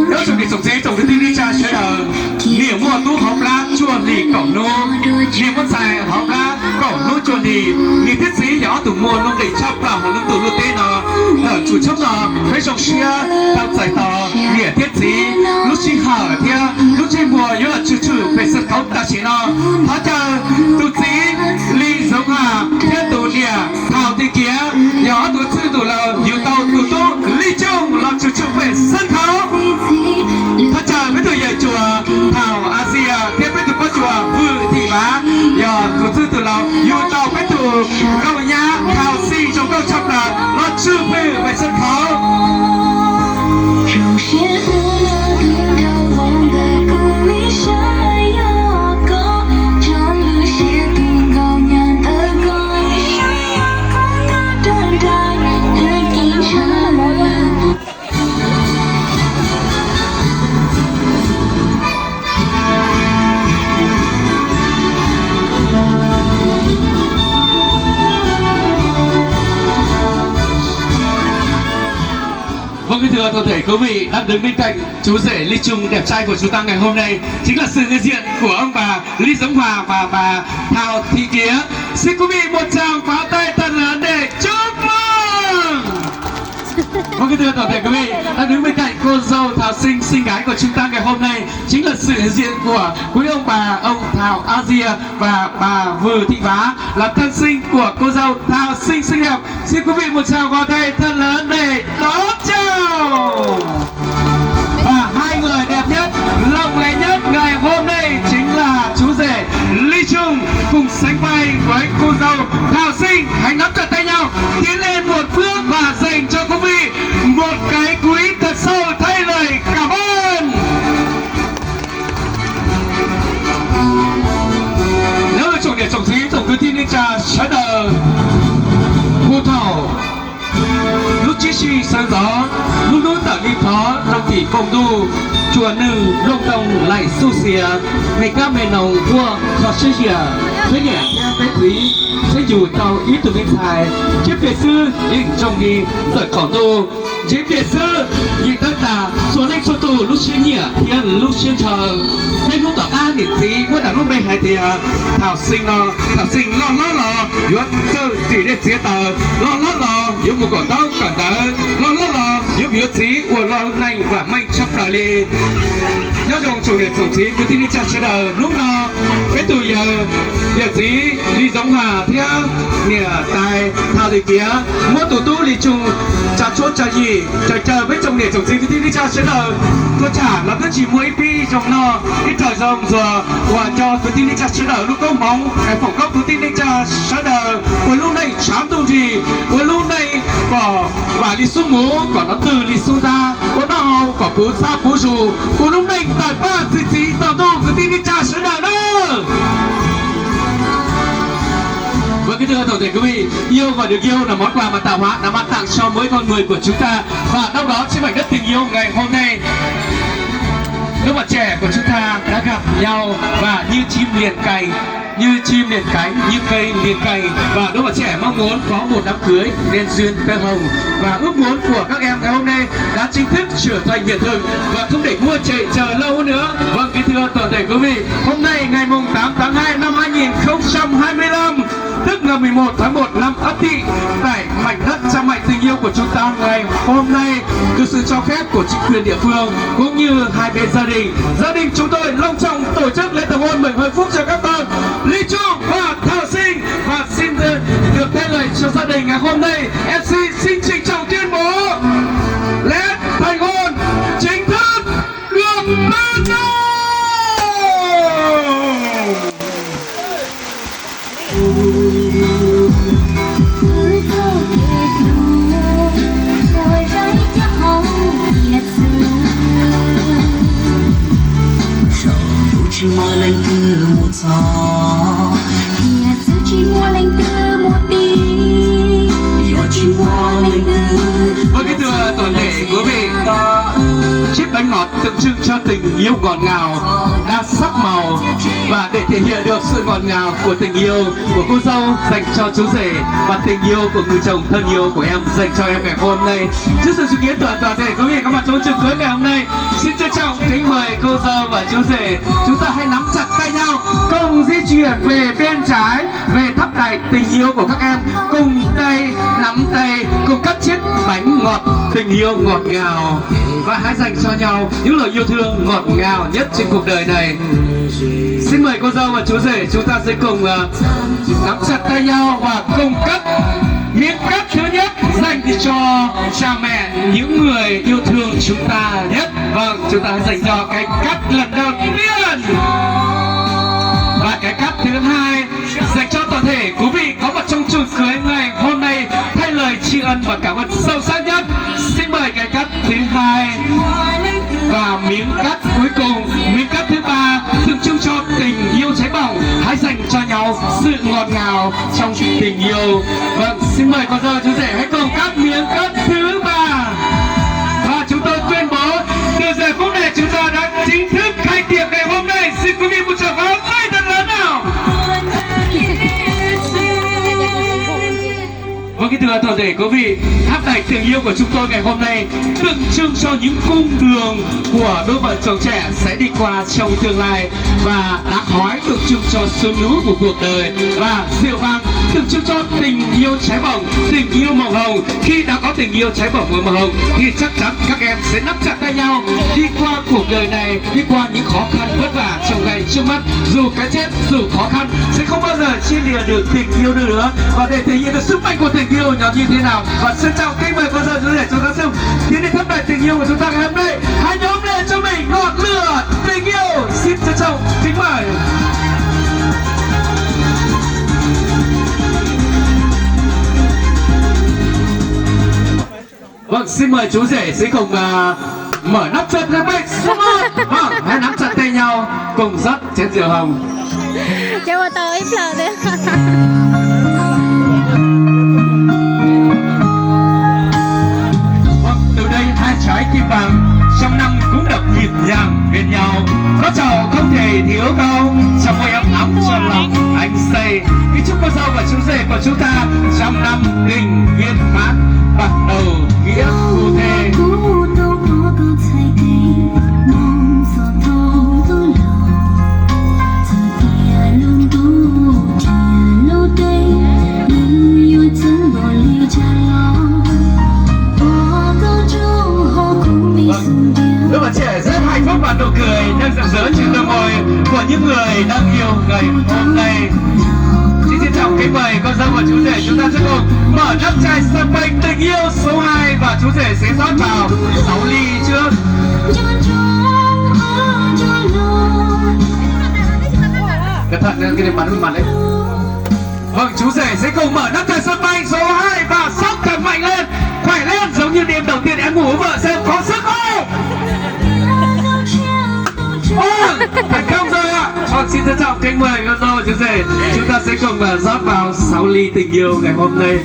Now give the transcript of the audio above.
Nếu chúng đi sống dễ tổng cái tin đi cha chơi đời Niệm mua tú hộp lá chuồn đi cổng nô Niệm mất dài hộp lá cổng nô chuồn đi Niệm thiết sĩ nhỏ tủ mua nông để chấp lòng lưng tủ lưu tế nó Ở chủ chấp nó Phải trong xia Tao giải tỏ Niệm thiết sĩ Lúc chi hở thia Lúc chi mùa nhớ là chữ Phải sân khấu ta chỉ nó Hóa chờ Tụ sĩ Ly giống hà Thiết tụ nìa Thảo tí kia Nhỏ tụ sư tụ lờ Nhiều tàu tụ tụ Ly chung Là chữ về sân khấu Hóa chờ với tụ dạy chùa Thảo Asia Thiết với tụ có chùa Vư thị bá Giờ tụ sư tụ lờ Nhiều tàu với tụ Câu nhá Thảo si trong câu chấp là Là chữ về sân khấu 首先我听到我的故里闪耀高，长路写定高娘的歌，闪耀高的等待的吟唱。Vâng, kính thưa toàn thể quý vị đang đứng bên cạnh chú rể Ly Trung đẹp trai của chúng ta ngày hôm nay chính là sự hiện diện của ông bà Ly Giống Hòa và bà Thảo Thị Kía. Xin quý vị một tràng pháo tay thật lớn để chúc mừng. Vâng, kính thưa toàn thể quý vị đang đứng bên cạnh cô dâu Thảo Sinh xinh gái của chúng ta ngày hôm nay chính là sự hiện diện của quý ông bà ông Thảo Asia và bà Vư Thị Bá là thân sinh của cô dâu Thảo Sinh xinh đẹp. Xin quý vị một tràng pháo tay thật lớn để đón chào. Và hai người đẹp nhất, lộng lẫy nhất ngày hôm nay chính là chú rể Ly Trung cùng sánh vai với cô dâu Thảo Sinh. Hãy nắm chặt tay nhau tiến lên một bước và dành cho quý vị một cái cúi thật sâu thay lời cảm ơn. Nếu là trọng điểm trọng thí tổng cứ tin lên trà sẽ đờ Cô Thảo lúc chí si sáng gió lúc núi tở đi khó trong kỳ công tu chùa nữ lông tông lại su xìa ngày ca mê nồng vua khó sư xìa thế nhẹ theo cái quý sẽ dù tàu ý từ bên thái chiếc về sư định trong đi rời khẩu tu chiếc về sư nhìn tất cả xuống lên số tu lúc xuyên nhẹ thiên lúc xuyên chờ nên lúc tỏ ta điểm tí quá đã lúc đây hay thì Thảo Sinh lo yuất sư chỉ để chia tờ lo yếu một quả tao cả tờ lo yếu yếu chí của lo này và mạnh chấp đời đi nhớ dùng chủ đề chủ chí cứ tin đi chặt sẽ đời lúc nào cái từ giờ chí đi giống hòa theo nè tài Thảo Thị Kía mua tủ tu đi chung trả chốt trả gì chờ với trong đề chủ chí cứ tin đi chặt sẽ đời tôi trả là cứ chỉ mua ít đi trong nó ít thời rộng rồi và cho cứ tin đi chặt sẽ đời lúc công bóng cái phòng cấp cứ tin đi chặt sẽ đời của lúc này chám tu gì của lúc này có và đi xuống mũ có nó từ đi xuống ra có nó hầu có cú xa cú dù của lúc này tại ba gì tao tu cứ tin đi chặt sẽ đời đó. Vâng, kính thưa toàn thể quý vị, yêu và được yêu là món quà mà tạo hóa đã ban tặng cho mỗi con người của chúng ta và đâu đó trên mảnh đất tình yêu ngày hôm nay đứa bạn trẻ của chúng ta đã gặp nhau và như chim liền cành như chim liền cánh như cây liền cành và đứa bạn trẻ mong muốn có một đám cưới nên duyên tơ hồng và ước muốn của các em ngày hôm nay đã chính thức trở thành hiện thực và không để mua chạy chờ lâu nữa. Vâng, kính thưa toàn thể quý vị, hôm nay ngày mùng 8 tháng 2 năm 2025 tức ngày 11 tháng 1 năm Ất Tỵ tại mảnh đất cha mẹ tình yêu của chúng ta ngày hôm nay được sự cho phép của chính quyền địa phương cũng như hai bên gia đình chúng tôi long trọng tổ chức lễ tcầu hôn mừng hạnh phúc cho các con Ly Trung và Thảo Sinh và xin được thay lời cho gia đình ngày hôm nay MC xin trịnh trọng tuyên bố lễ thành hôn chính thức được ban bố. Mua lên từ một gió chỉ mua lên từ một đi chỉ mua lên từ bánh ngọt tượng trưng cho tình yêu ngọt ngào, đa sắc màu, và để thể hiện được sự ngọt ngào của tình yêu của cô dâu dành cho chú rể và tình yêu của người chồng thân yêu của em dành cho em ngày hôm nay. Trước sự chứng kiến toàn thể quý vị có mặt trong trường cưới ngày hôm nay, xin trân trọng kính mời cô dâu và chú rể chúng ta hãy nắm chặt tay nhau, cùng di chuyển về bên trái, về thắp đài tình yêu của các em, cùng tay nắm tay, cùng cắt chiếc bánh ngọt tình yêu ngọt ngào, và hãy dành cho nhau những lời yêu thương ngọt ngào nhất trên cuộc đời này. Xin mời cô dâu và chú rể chúng ta sẽ cùng nắm chặt tay nhau và cùng cắt miếng cắt thứ nhất dành cho cha mẹ, những người yêu thương chúng ta nhất. Vâng, chúng ta hãy dành cho cái cắt lần đầu tiên. Và cái cắt thứ hai dành cho toàn thể quý vị có mặt trong trường cưới ngày hôm nay, thay lời tri ân và cảm ơn sâu sắc nhất. Xin mời cái cắt thứ hai. Và miếng cắt cuối cùng, miếng cắt thứ ba tượng trưng cho tình yêu cháy bỏng, hãy dành cho nhau sự ngọt ngào trong tình yêu. Vâng, xin mời cô dâu chú rể hãy cùng cắt miếng cắt thứ ba. Và chúng tôi tuyên bố từ giờ phút này chúng ta đã chính thức khai tiệc ngày hôm nay. Xin quý vị một tràng pháo tay thật lớn nào. Vâng, kính thưa toàn thể quý vị, tháp đài tình yêu của chúng tôi ngày hôm nay tượng trưng cho những cung đường của đôi vợ chồng trẻ sẽ đi qua trong tương lai, và đá khói tượng trưng cho xuân lũ của cuộc đời, và rượu vang tượng trưng cho tình yêu cháy bỏng, tình yêu màu hồng. Khi đã có tình yêu cháy bỏng và màu hồng thì chắc chắn các em sẽ nắm chặt tay nhau đi qua cuộc đời này, đi qua những khó khăn vất vả trong ngày trước mắt. Dù cái chết, dù khó khăn sẽ không bao giờ chia lìa được tình yêu nữa. Và để thể hiện được sức mạnh của tình yêu nó như thế nào, và trân trọng kính mời cô dâu chú rể chúng ta xem tiến đến thắp đài tình yêu của chúng ta ngày hôm nay. Hãy nhóm lên cho mình ngọn lửa tình yêu. Xin trân trọng kính mời. Vâng, xin mời chú rể sẽ cùng mở nắp chân ra bên số 1. Vâng, hãy nắm chặt tay nhau cùng rót chén rượu hồng. Cho vào tờ ít lờ đi. Từ đây hai trái tim vàng trong năm cũng đập nhịp nhàng bên nhau, có trầu không thể thiếu câu trong môi ấm ấm cho lòng anh say. Kính chúc cô dâu và chú rể của chúng ta trăm năm tình viên mãn, bắt đầu nghĩa phu thê. Đôi bạn trẻ rất hạnh phúc và nụ cười đang rạng rỡ trên đôi môi của những người đang yêu ngày hôm nay. Xin trọng kính mời con dâu và chú rể chúng ta sẽ cùng mở nắp chai champagne tình yêu số 2, và chú rể sẽ rót vào 6 ly trước. Cẩn thận cái này bắn mặt đấy. Vâng, chú rể sẽ cùng mở nắp chai champagne số 2 và sóc thật mạnh lên, khỏe lên giống như đêm đầu tiên em ngủ với vợ xem có sức không? Thành công rồi ạ. Vâng, xin trân trọng kính mời con dâu và chú rể chúng ta sẽ cùng rót vào 6 ly tình yêu ngày hôm nay.